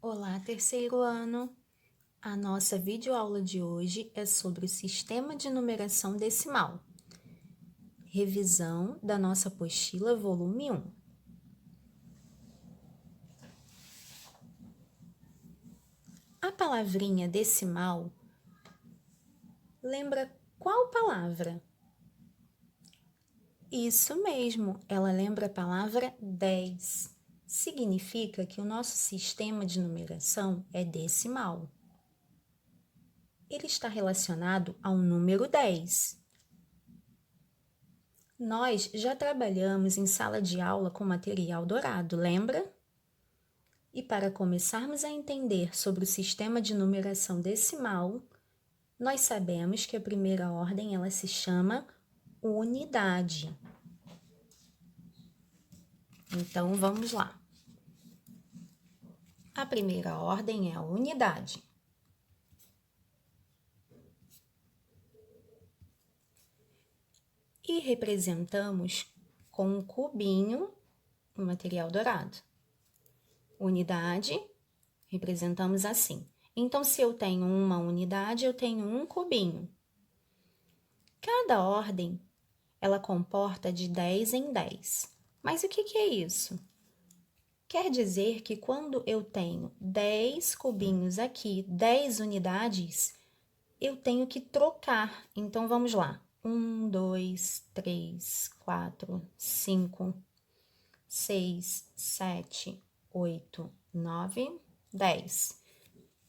Olá, terceiro ano! A nossa videoaula de hoje é sobre o sistema de numeração decimal. Revisão da nossa apostila, volume 1. A palavrinha decimal lembra qual palavra? Isso mesmo, ela lembra a palavra 10. Significa que o nosso sistema de numeração é decimal. Ele está relacionado ao número 10. Nós já trabalhamos em sala de aula com material dourado, lembra? E para começarmos a entender sobre o sistema de numeração decimal, nós sabemos que a primeira ordem ela se chama unidade. Então, vamos lá. A primeira ordem é a unidade. E representamos com um cubinho o material dourado. Unidade, representamos assim. Então, se eu tenho uma unidade, eu tenho um cubinho. Cada ordem, ela comporta de 10 em 10. Mas o que é isso? Quer dizer que quando eu tenho 10 cubinhos aqui, 10 unidades, eu tenho que trocar. Então, vamos lá. 1, 2, 3, 4, 5, 6, 7, 8, 9, 10.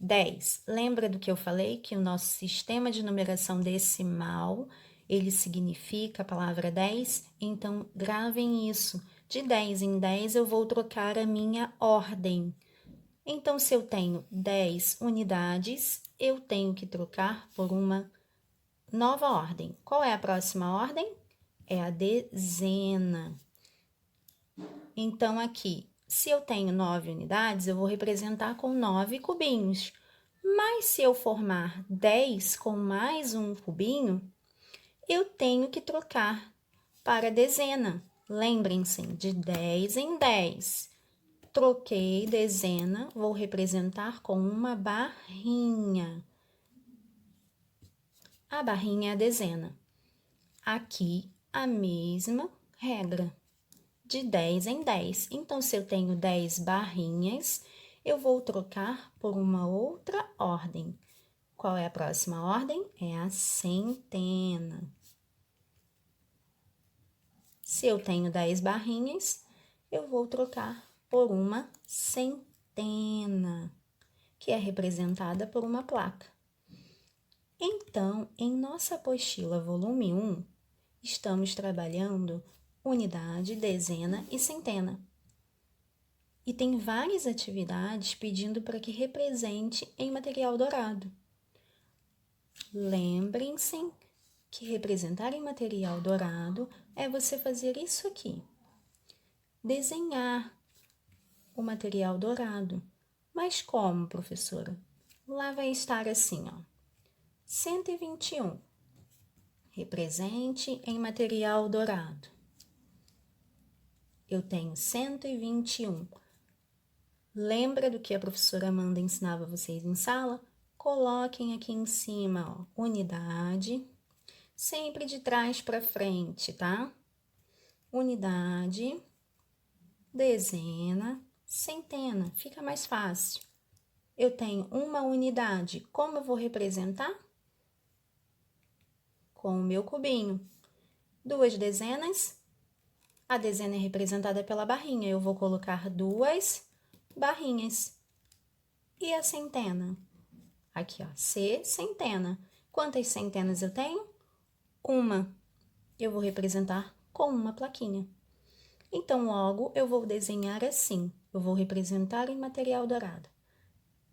10. Lembra do que eu falei? Que o nosso sistema de numeração decimal, ele significa a palavra 10? Então, gravem isso. De 10 em 10, eu vou trocar a minha ordem. Então, se eu tenho 10 unidades, eu tenho que trocar por uma nova ordem. Qual é a próxima ordem? É a dezena. Então, aqui, se eu tenho 9 unidades, eu vou representar com 9 cubinhos. Mas se eu formar 10 com mais um cubinho, eu tenho que trocar para dezena. Lembrem-se, de 10 em 10. Troquei dezena, vou representar com uma barrinha. A barrinha é a dezena. Aqui, a mesma regra. De 10 em 10. Então, se eu tenho 10 barrinhas, eu vou trocar por uma outra ordem. Qual é a próxima ordem? É a centena. Se eu tenho 10 barrinhas, eu vou trocar por uma centena, que é representada por uma placa. Então, em nossa apostila volume 1, estamos trabalhando unidade, dezena e centena. E tem várias atividades pedindo para que represente em material dourado. Lembrem-se que representar em material dourado é você fazer isso aqui. Desenhar o material dourado. Mas como, professora? Lá vai estar assim, ó. 121. Represente em material dourado. Eu tenho 121. Lembra do que a professora Amanda ensinava vocês em sala? Coloquem aqui em cima, ó, unidade, sempre de trás para frente, tá? Unidade, dezena, centena, fica mais fácil. Eu tenho uma unidade, como eu vou representar? Com o meu cubinho. 2 dezenas, a dezena é representada pela barrinha, eu vou colocar 2 barrinhas. E a centena? Aqui, ó, centena. Quantas centenas eu tenho? Uma. Eu vou representar com uma plaquinha. Então, logo, eu vou desenhar assim. Eu vou representar em material dourado.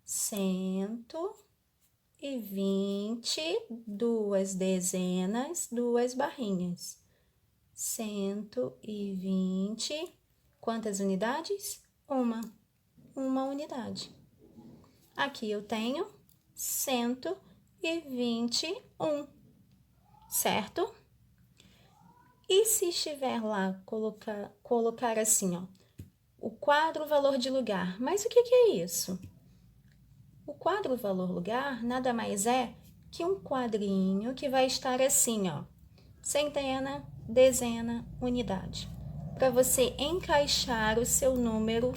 120, 2 dezenas, 2 barrinhas. 120, quantas unidades? Uma unidade. Aqui eu tenho 121, certo? E se estiver lá, colocar assim, ó, o quadro valor de lugar. Mas o que é isso? O quadro valor lugar nada mais é que um quadrinho que vai estar assim, ó, centena, dezena, unidade, para você encaixar o seu número,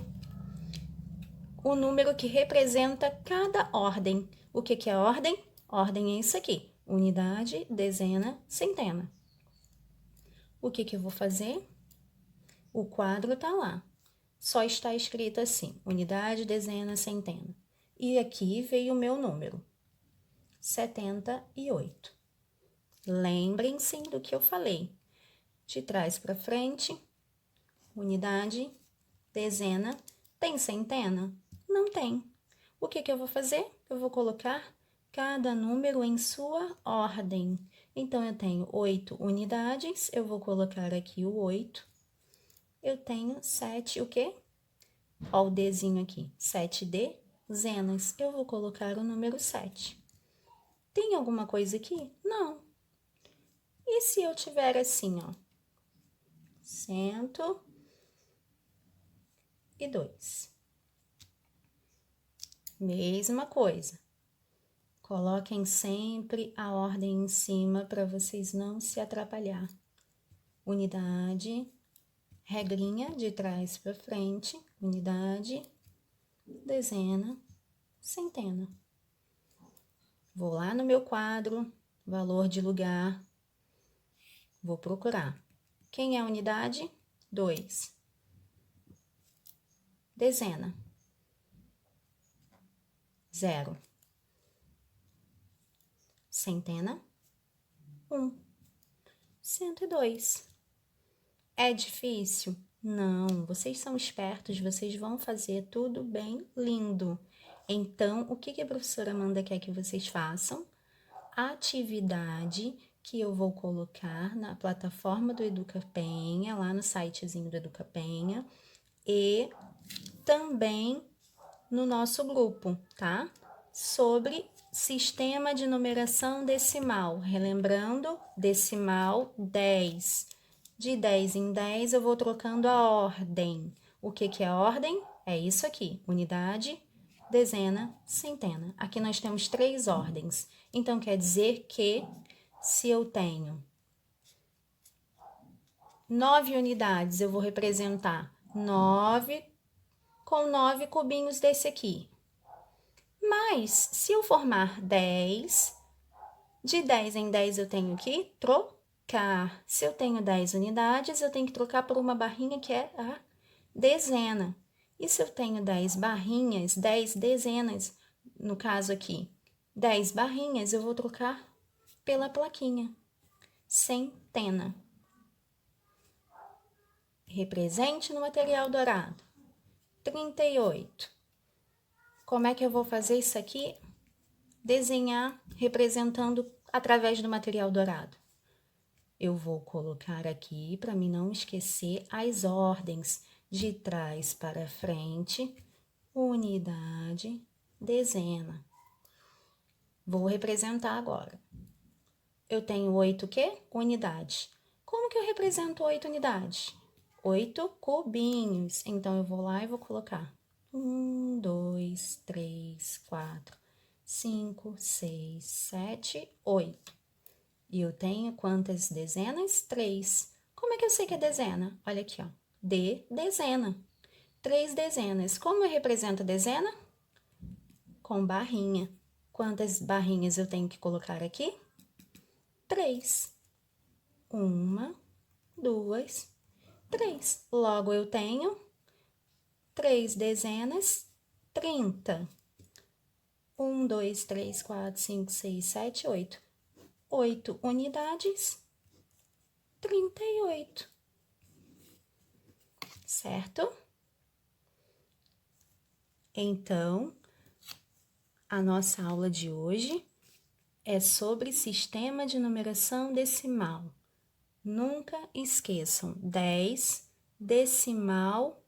o número que representa cada ordem. O que é ordem? Ordem é isso aqui, unidade, dezena, centena. O que eu vou fazer? O quadro tá lá, só está escrito assim, unidade, dezena, centena. E aqui veio o meu número, 78. Lembrem-se do que eu falei. De trás para frente, unidade, dezena, tem centena? Não tem. O que eu vou fazer? Eu vou colocar cada número em sua ordem. Então, eu tenho 8 unidades, eu vou colocar aqui o 8. Eu tenho 7, o quê? Ó o Dzinho aqui, 7 dezenas. Eu vou colocar o número 7. Tem alguma coisa aqui? Não. E se eu tiver assim, ó, 102. Mesma coisa. Coloquem sempre a ordem em cima para vocês não se atrapalhar. Unidade, regrinha de trás para frente, unidade, dezena, centena. Vou lá no meu quadro, valor de lugar, vou procurar. Quem é a unidade? 2. Dezena. 0. Centena. 1. 102. É difícil? Não, vocês são espertos, vocês vão fazer tudo bem lindo. Então, o que a professora Amanda quer que vocês façam? Atividade que eu vou colocar na plataforma do Educapenha, lá no sitezinho do Educapenha, e também no nosso grupo, tá? Sobre sistema de numeração decimal. Relembrando, decimal 10. De 10 em 10 eu vou trocando a ordem. O que é a ordem? É isso aqui, unidade, dezena, centena. Aqui nós temos 3 ordens. Então, quer dizer que se eu tenho 9 unidades, eu vou representar 9 com 9 cubinhos desse aqui. Mas, se eu formar 10, de 10 em 10 eu tenho que trocar. Se eu tenho 10 unidades, eu tenho que trocar por uma barrinha que é a dezena. E se eu tenho 10 barrinhas, 10 dezenas, no caso aqui, 10 barrinhas, eu vou trocar pela plaquinha, centena. Represente no material dourado. 38. Como é que eu vou fazer isso aqui? Desenhar representando através do material dourado. Eu vou colocar aqui, para mim não esquecer, as ordens de trás para frente, unidade, dezena. Vou representar agora. Eu tenho 8 quê? Unidades. Como que eu represento 8 unidades? 8 cubinhos. Então, eu vou lá e vou colocar 1, 2, 3, 4, 5, 6, 7, 8. E eu tenho quantas dezenas? 3. Como é que eu sei que é dezena? Olha aqui, ó. Dezena. 3 dezenas. Como eu represento a dezena? Com barrinha. Quantas barrinhas eu tenho que colocar aqui? 3. 1, 2, 3. Logo, eu tenho 3 dezenas, 30. 1, 2, 3, 4, 5, 6, 7, 8. 8 unidades, 38. Certo? Então, a nossa aula de hoje é sobre sistema de numeração decimal. Nunca esqueçam, 10, decimal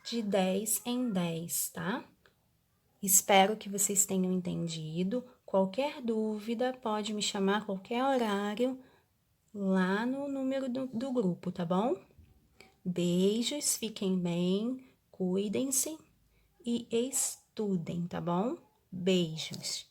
de 10 em 10, tá? Espero que vocês tenham entendido. Qualquer dúvida, pode me chamar a qualquer horário lá no número do grupo, tá bom? Beijos, fiquem bem, cuidem-se e estudem, tá bom? Beijos.